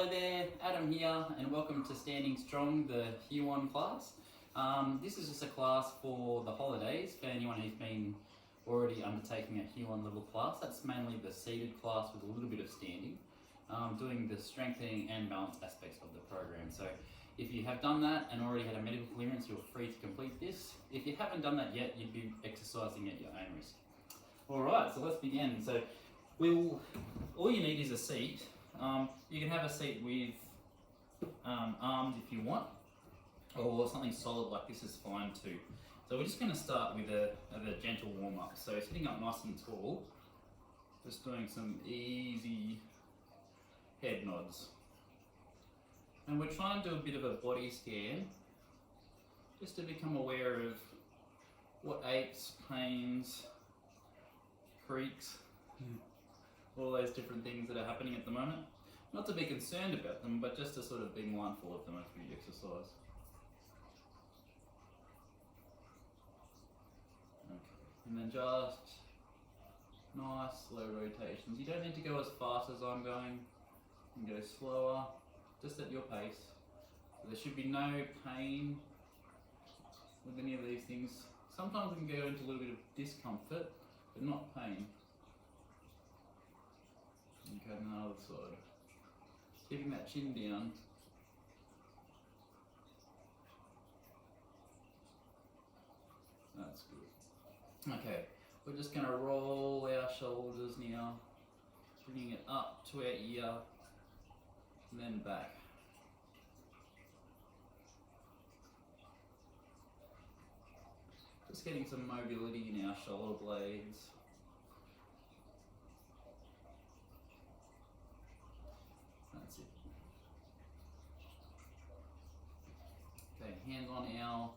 Hello there, Adam here, and welcome to Standing Strong, the Huon class. This is just a class for the holidays for anyone who's been already undertaking a Huon level class. That's mainly the seated class with a little bit of standing, doing the strengthening and balance aspects of the program. So if you have done that and already had a medical clearance, you're free to complete this. If you haven't done that yet, you'd be exercising at your own risk. Alright, so let's begin. So all you need is a seat. You can have a seat with arms if you want, or something solid like this is fine too. So we're just going to start with a gentle warm up. So sitting up nice and tall, just doing some easy head nods. And we're trying to do a bit of a body scan, just to become aware of what aches, pains, creaks, all those different things that are happening at the moment. Not to be concerned about them, but just to sort of be mindful of them as we exercise. Okay. And then just nice slow rotations. You don't need to go as fast as I'm going. You can go slower, just at your pace. So there should be no pain with any of these things. Sometimes we can go into a little bit of discomfort, but not pain. Okay, on the other side. Keeping that chin down. That's good. Okay, we're just going to roll our shoulders now, bringing it up to our ear, and then back. Just getting some mobility in our shoulder blades. That's it. Okay, hands on our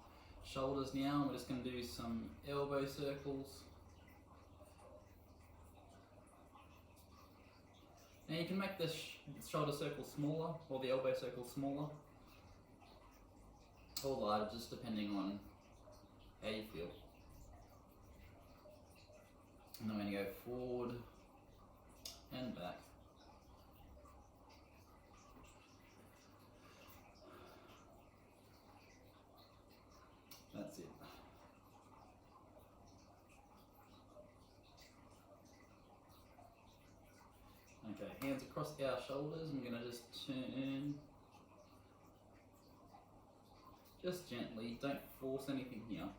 shoulders now. We're just going to do some elbow circles. Now you can make the shoulder circle smaller or the elbow circle smaller or larger, just depending on how you feel. And then we're going to go forward and back. That's it. Okay, hands across our shoulders. I'm going to just turn. Just gently, don't force anything here.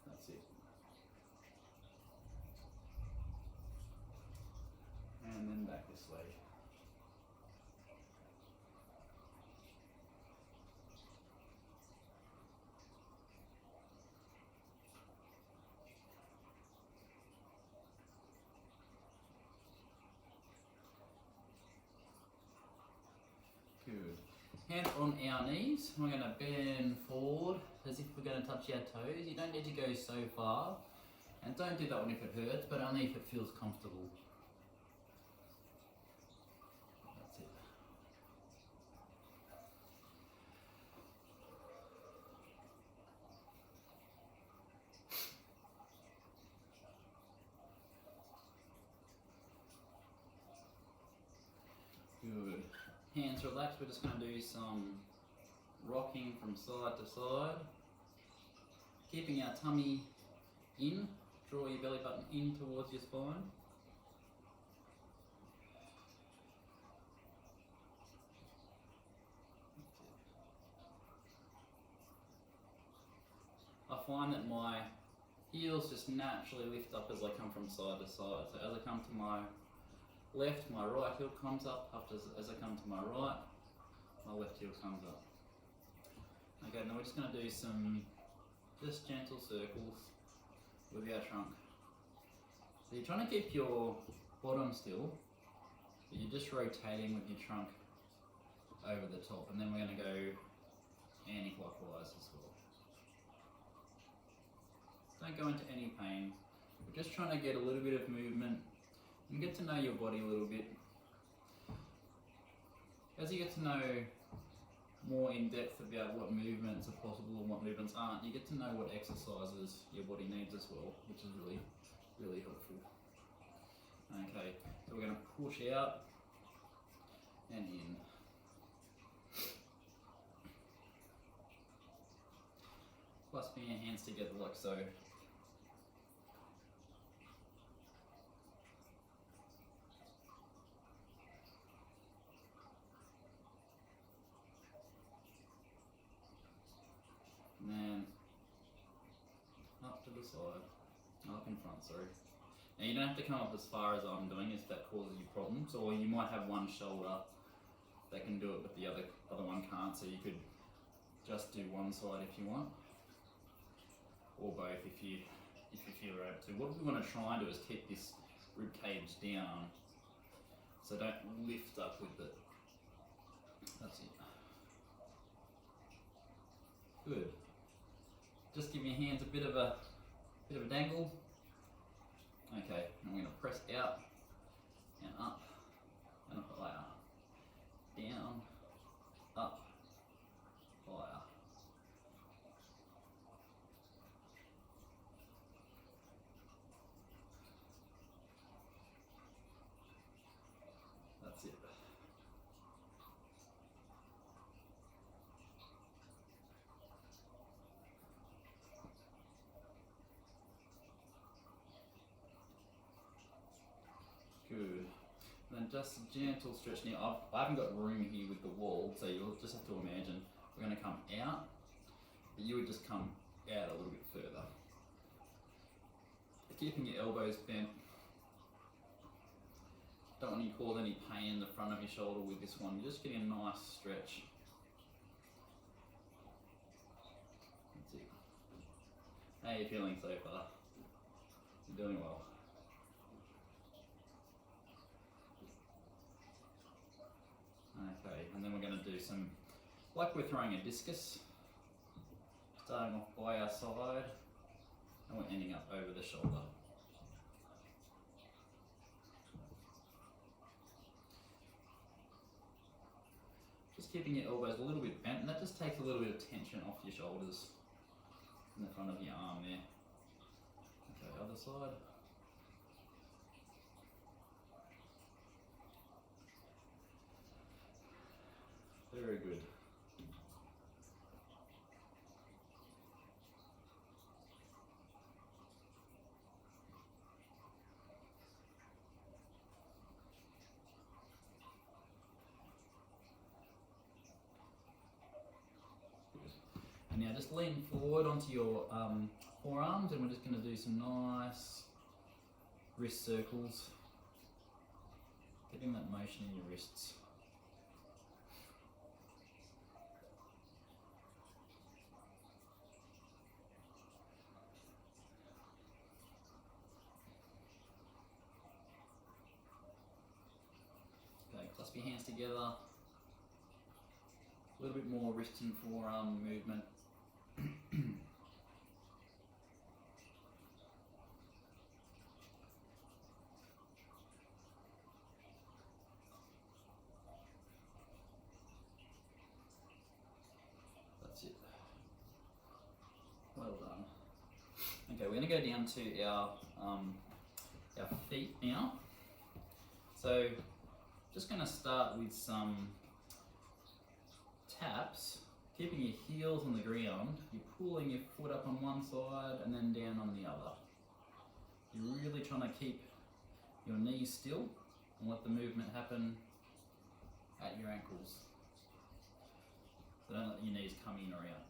That's it. And then back this way. Good. Hands on our knees. We're going to bend forward as if we're going to touch our toes. You don't need to go so far. And don't do that one if it hurts, but only if it feels comfortable. That's it. Good. Hands relaxed, we're just going to do some rocking from side to side. Keeping our tummy in, draw your belly button in towards your spine. I find that my heels just naturally lift up as I come from side to side. So as I come to my left, my right heel comes up. As I come to my right, my left heel comes up. Okay, now we're just going to do some just gentle circles with our trunk. So you're trying to keep your bottom still, but you're just rotating with your trunk over the top, and then we're going to go anti-clockwise as well. Don't go into any pain. We're just trying to get a little bit of movement and get to know your body a little bit. As you get to know more in depth about what movements are possible and what movements aren't. You get to know what exercises your body needs as well, which is really, really helpful. Okay, so we're going to push out and in. Clasping your hands together like so. And then up to the side, up in front, sorry. Now you don't have to come up as far as I'm doing if that causes you problems, or you might have one shoulder that can do it but the other one can't, so you could just do one side if you want, or both if you feel able to. What we want to try and do is keep this rib cage down, so don't lift up with it. That's it. Good. Just give your hands a bit of a dangle. Okay, and we're going to press out and up and higher. Down, up, higher. That's it. Good. And then just a gentle stretch. Now I haven't got room here with the wall, so you'll just have to imagine we're going to come out, but you would just come out a little bit further. Keeping your elbows bent. Don't want you to cause any pain in the front of your shoulder with this one. You're just getting a nice stretch. That's it. How are you feeling so far? You're doing well. Okay, and then we're going to do some, like we're throwing a discus, starting off by our side, and we're ending up over the shoulder. Just keeping your elbows a little bit bent, and that just takes a little bit of tension off your shoulders in the front of your arm there. Okay, other side. Very good. And now just lean forward onto your forearms, and we're just going to do some nice wrist circles, getting that motion in your wrists. Okay, clasp your hands together. A little bit more wrist and forearm movement. That's it. Well done. Okay, we're going to go down to our feet now. So, just going to start with some taps, keeping your heels on the ground. You're pulling your foot up on one side and then down on the other. You're really trying to keep your knees still and let the movement happen at your ankles. So don't let your knees come in or out.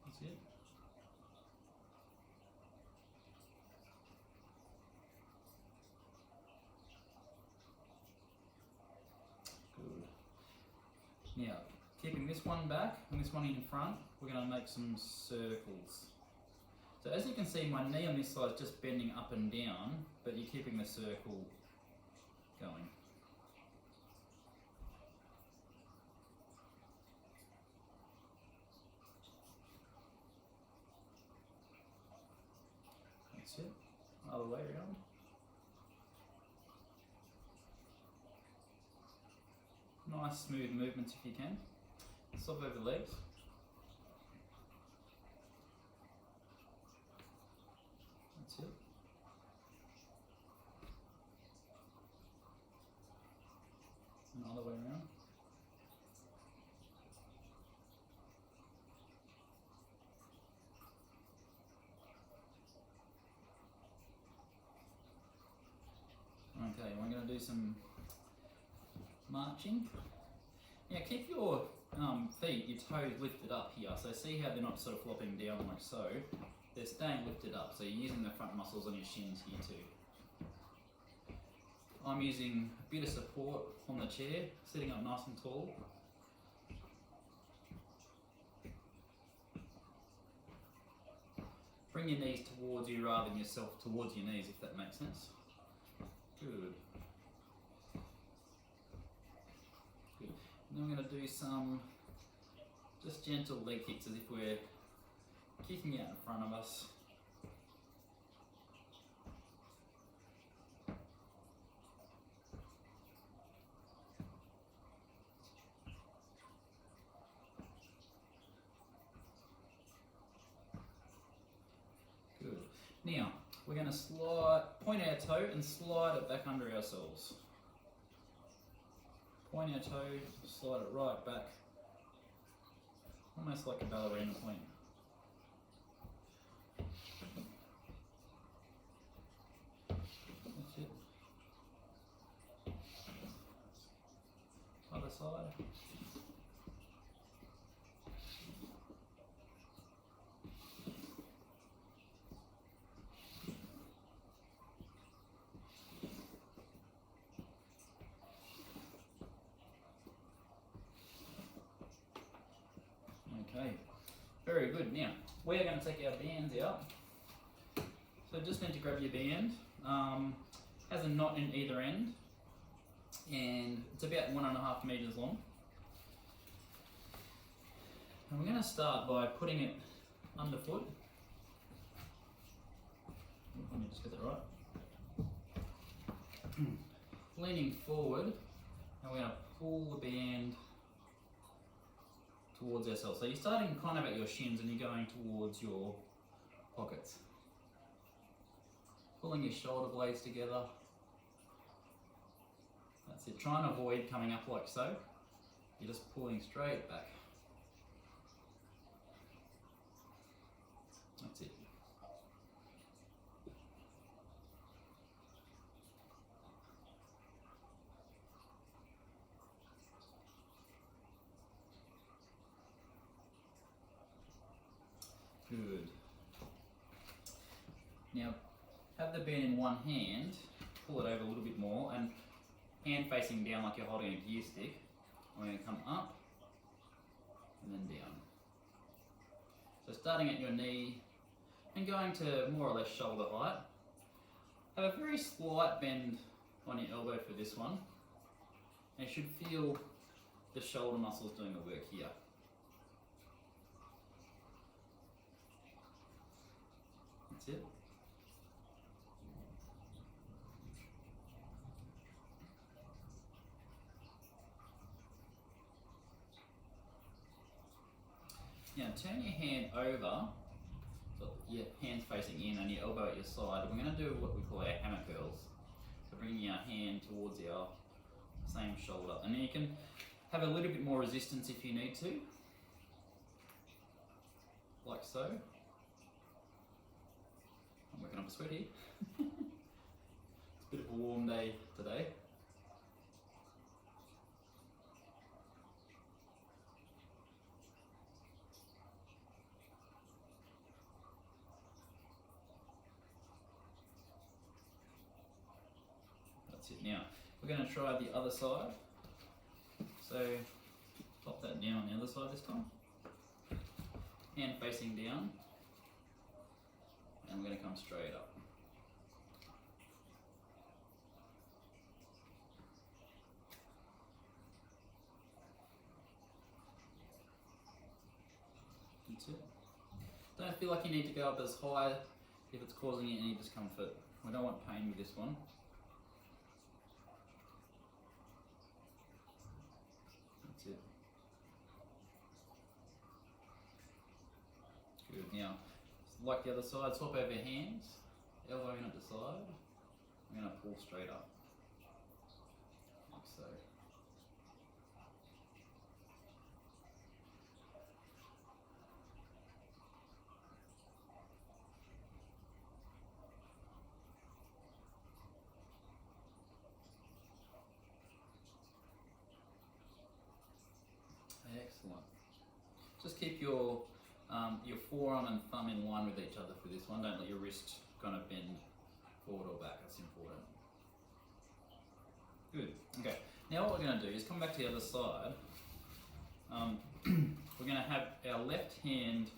That's it. Good. Now, keeping this one back and this one in front, we're going to make some circles. So as you can see, my knee on this side is just bending up and down, but you're keeping the circle going. That's it. Other way around. nice smooth movements if you can. Swap over the legs. That's it. And other way around. Okay, we're going to do some marching. Now keep your feet, your toes lifted up here. So see how they're not sort of flopping down like so. They're staying lifted up. So you're using the front muscles on your shins here too. I'm using a bit of support on the chair, sitting up nice and tall. Bring your knees towards you rather than yourself towards your knees, if that makes sense. Good. Good. Now I'm going to do some just gentle leg kicks as if we're kicking out in front of us. Good. Now, we're going to point our toe and slide it back under ourselves. Point our toe, slide it right back, almost like a ballerina point. That's it. Other side. Okay, very good. Now, we're going to take our bands out. So just need to grab your band. Has a knot in either end, and it's about 1.5 meters long. And we're going to start by putting it underfoot. Let me just get that right. Leaning forward, and we're going to pull the band towards ourselves. So you're starting kind of at your shins and you're going towards your pockets. Pulling your shoulder blades together. That's it. Try and avoid coming up like so. You're just pulling straight back. That's it. Good. Now, have the band in one hand, pull it over a little bit more, and hand facing down like you're holding a gear stick. We're going to come up and then down. So starting at your knee and going to more or less shoulder height. Have a very slight bend on your elbow for this one. And you should feel the shoulder muscles doing the work here. That's it. Now turn your hand over, so your hands facing in and your elbow at your side. We're going to do what we call our hammer curls. So bringing our hand towards our same shoulder. And then you can have a little bit more resistance if you need to. Like so. I'm working up a sweat here. It's a bit of a warm day today. That's it. Now, we're going to try the other side. So, pop that down on the other side this time. Hand facing down. And we're going to come straight up. That's it. Don't feel like you need to go up as high if it's causing you any discomfort. We don't want pain with this one. Now, like the other side, swap over your hands, elbow in at the side. I'm going to pull straight up, like so. Excellent. Just keep your forearm and thumb in line with each other for this one. Don't let your wrist kind of bend forward or back. That's important. Good. Okay. Now what we're going to do is come back to the other side. We're going to have our left hand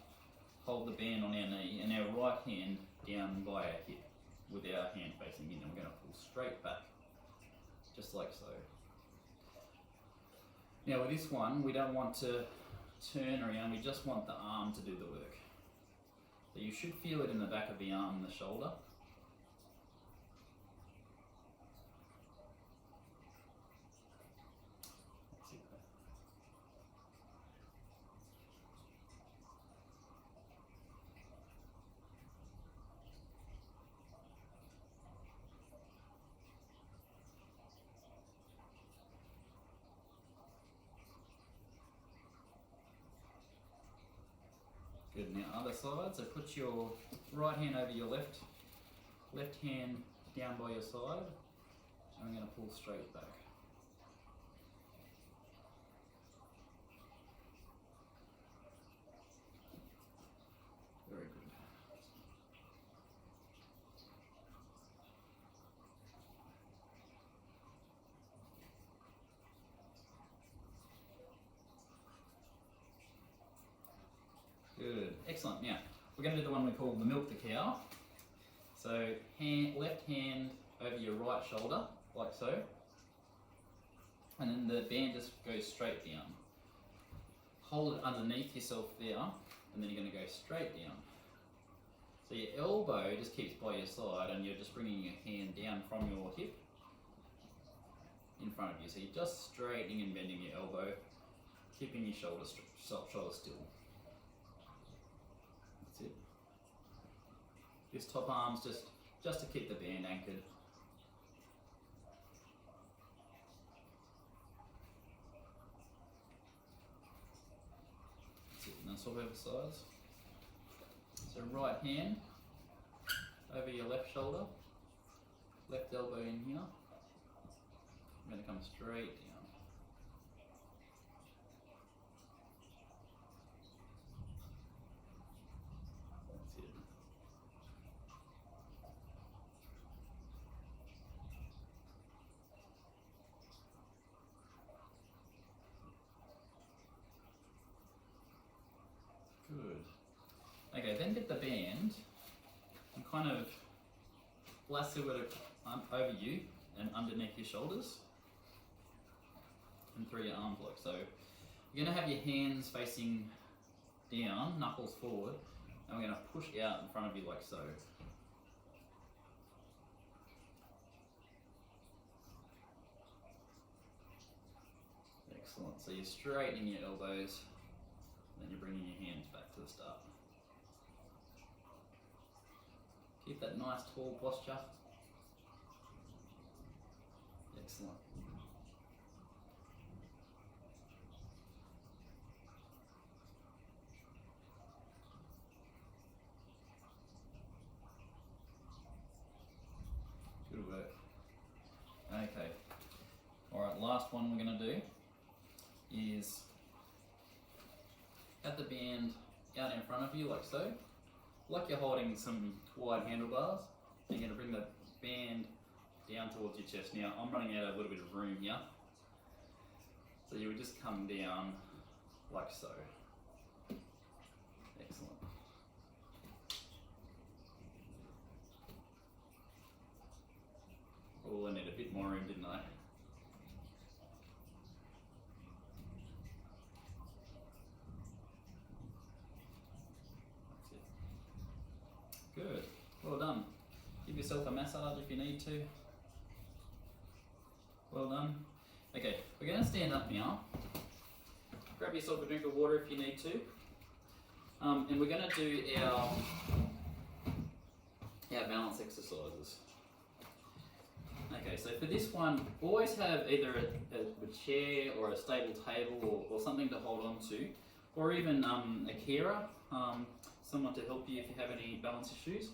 hold the band on our knee and our right hand down by our hip with our hand facing in, and we're going to pull straight back, just like so. Now with this one, we don't want to turn around, we just want the arm to do the work. So you should feel it in the back of the arm and the shoulder. That's it. Good. Now other side, so put your right hand over your left hand down by your side, and I'm going to pull straight back. Very good. Good, excellent. Now, we're going to do the one we call the milk the cow. So, left hand over your right shoulder, like so. And then the band just goes straight down. Hold it underneath yourself there, and then you're going to go straight down. So your elbow just keeps by your side, and you're just bringing your hand down from your hip in front of you. So you're just straightening and bending your elbow, keeping your shoulder still. That's it. This top arm's just to keep the band anchored. That's it. And then swap over sides. So right hand over your left shoulder, left elbow in here. I'm going to come straight down. That's it. Good. Okay, then get the band and kind of lasso it over you and underneath your shoulders and through your arms like so. You're going to have your hands facing down, knuckles forward, and we're going to push out in front of you like so. Excellent. So you're straightening your elbows, then you're bringing your hands back to the start. Keep that nice tall posture. Excellent. Good work. Okay. Alright, last one we're going to do is have the band out in front of you like so. Like you're holding some wide handlebars, you're going to bring the band down towards your chest. Now, I'm running out of a little bit of room here. So you would just come down like so. Excellent. Oh, I need a bit more room, didn't I? Good. Well done. Give yourself a massage if you need to. Well done. Okay, we're going to stand up now. Grab yourself a drink of water if you need to. And we're going to do our balance exercises. Okay, so for this one, always have either a chair or a stable table or something to hold on to, or even a carer, someone to help you if you have any balance issues.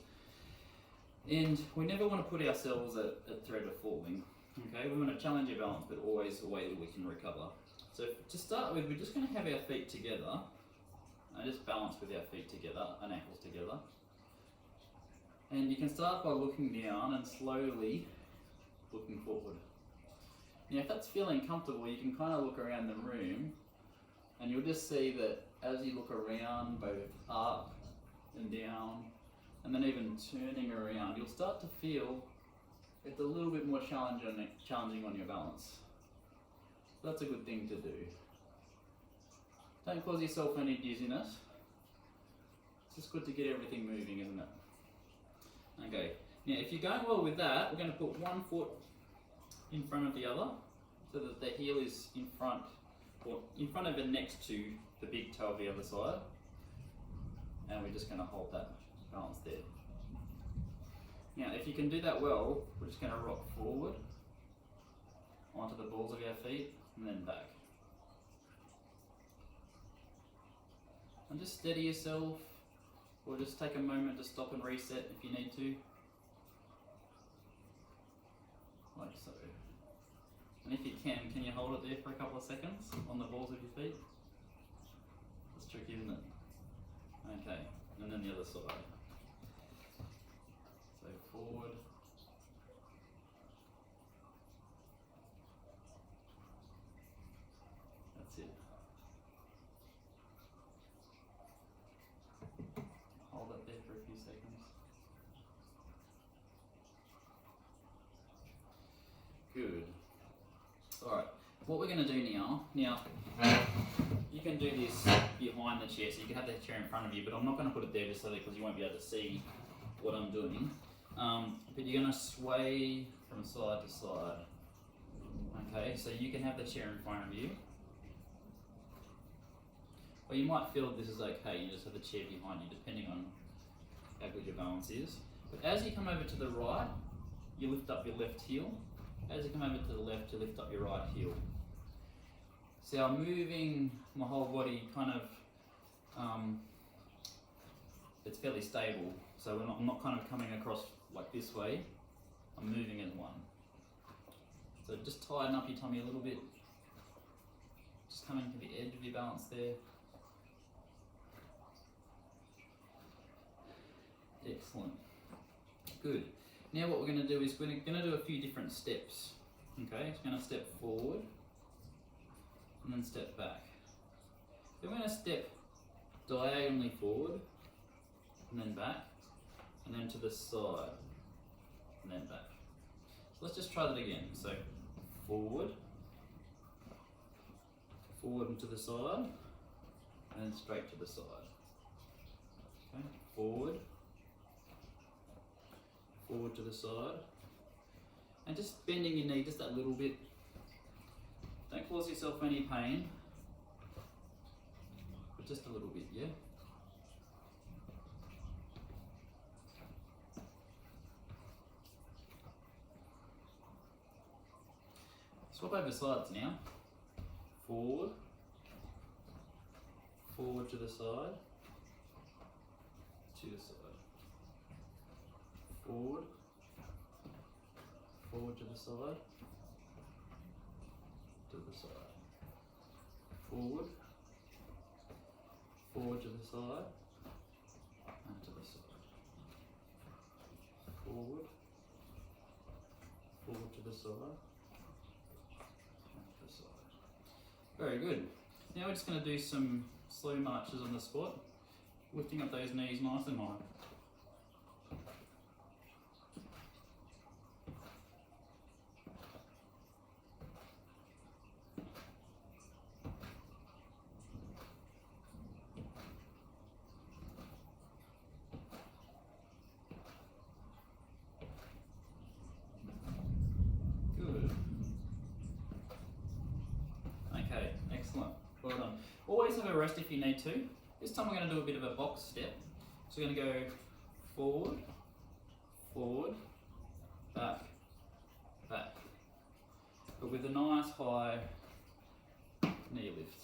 And we never want to put ourselves at threat of falling. Okay, we want to challenge our balance, but always a way that we can recover. So to start with, we're just going to have our feet together, and just balance with our feet together and ankles together. And you can start by looking down and slowly looking forward. Now, if that's feeling comfortable, you can kind of look around the room, and you'll just see that as you look around, both up and down, and then even turning around, you'll start to feel it's a little bit more challenging on your balance. So that's a good thing to do. Don't cause yourself any dizziness. It's just good to get everything moving, isn't it? Okay, now if you're going well with that, we're going to put one foot in front of the other so that the heel is in front, or in front of and next to the big toe of the other side. And we're just going to hold that balance there. Now, if you can do that well, we're just going to rock forward onto the balls of our feet and then back. And just steady yourself, or just take a moment to stop and reset if you need to. Like so. And if you can you hold it there for a couple of seconds on the balls of your feet? That's tricky, isn't it? Okay, and then the other side. So forward. That's it. Hold it there for a few seconds. Good. Alright, what we're going to do now, you can do this behind the chair, so you can have the chair in front of you, but I'm not going to put it there just so that because you won't be able to see what I'm doing. But you're going to sway from side to side. Okay, so you can have the chair in front of you. Or you might feel this is okay, you just have the chair behind you, depending on how good your balance is. But as you come over to the right, you lift up your left heel. As you come over to the left, you lift up your right heel. So I'm moving my whole body kind of, it's fairly stable. So I'm not kind of coming across like this way, I'm moving as one. So just tighten up your tummy a little bit. Just coming to the edge of your balance there. Excellent. Good. Now what we're going to do is we're going to do a few different steps. Okay, it's going to step forward and then step back. Then we're going to step diagonally forward and then back, and then to the side and then back. So let's just try that again. So forward, forward and to the side, and then straight to the side. Okay, forward, forward to the side, and just bending your knee just that little bit. Don't cause yourself any pain, but just a little bit, yeah? Swap over sides now. Forward, forward to the side, to the side. Forward, forward to the side, to the side. Forward, forward to the side, and to the side. Forward, forward to the side, and to the side. Very good. Now we're just going to do some slow marches on the spot, lifting up those knees nice and high. Excellent, well done. Always have a rest if you need to. This time we're going to do a bit of a box step. So we're going to go forward, forward, back, back. But with a nice high knee lift.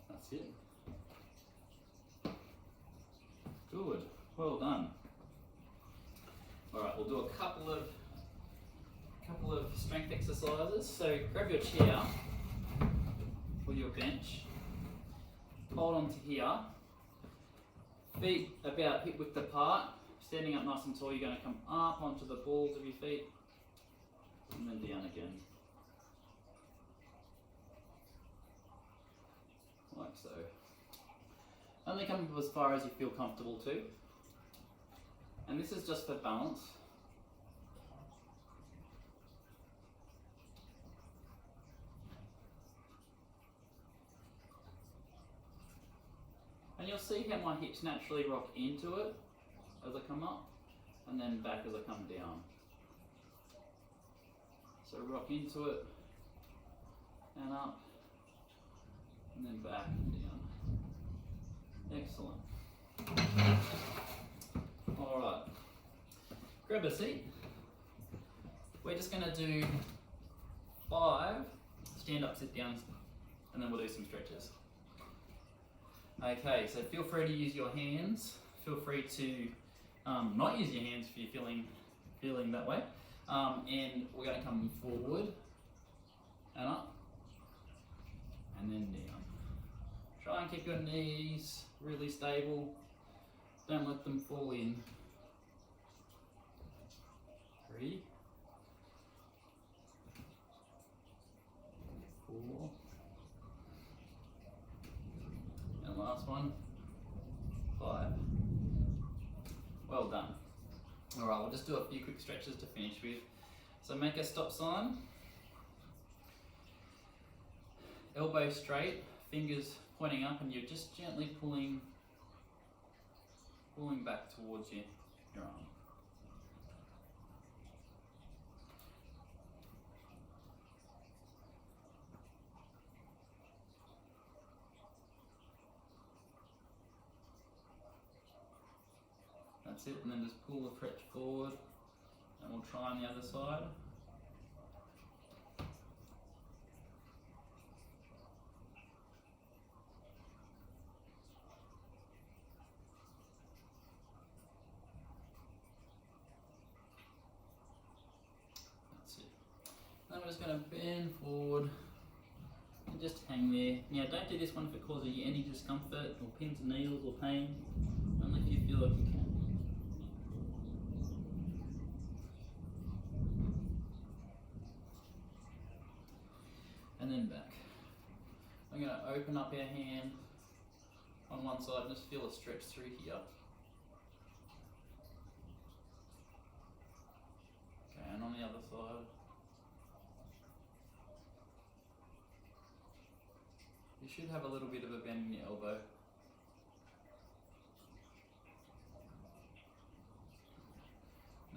That's it. Good, well done. All right, we'll do a couple of strength exercises. So grab your chair or your bench, hold on to here, feet about hip width apart, standing up nice and tall. You're going to come up onto the balls of your feet and then down again, like so. Only come up as far as you feel comfortable to, and this is just for balance. And you'll see how my hips naturally rock into it as I come up, and then back as I come down. So rock into it, and up, and then back and down. Excellent. Alright, grab a seat. We're just going to do 5 stand up, sit downs, and then we'll do some stretches. Okay, so feel free to use your hands. Feel free to not use your hands if you're feeling that way. And we're going to come forward and up and then down. Try and keep your knees really stable. Don't let them fall in. 3, 4. And last one, 5. Well done. All right, we'll just do a few quick stretches to finish with. So make a stop sign. Elbow straight, fingers pointing up, and you're just gently pulling back towards your arm. That's it, and then just pull the crutch forward, and we'll try on the other side. That's it. Then we're just going to bend forward and just hang there. Now don't do this one if it causes you any discomfort or pins and needles or pain, only if you feel like you can. And then back. I'm going to open up our hand on one side and just feel a stretch through here. Okay, and on the other side. You should have a little bit of a bend in your elbow.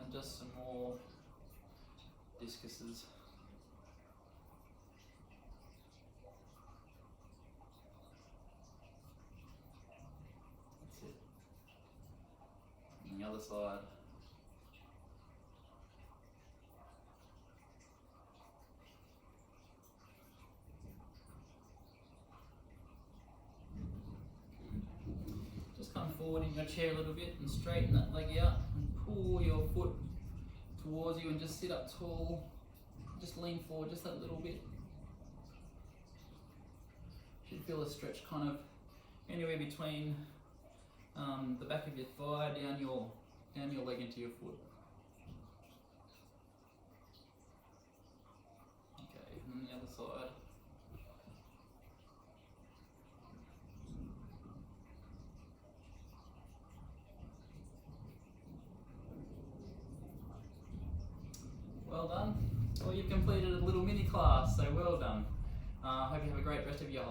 And just some more discuses. The other side. Just come forward in your chair a little bit and straighten that leg out and pull your foot towards you and just sit up tall. Just lean forward just a little bit. Should feel a stretch kind of anywhere between the back of your thigh down your leg into your foot. Okay, and then the other side. Well done. Well, you've completed a little mini class, so well done. Hope you have a great rest of your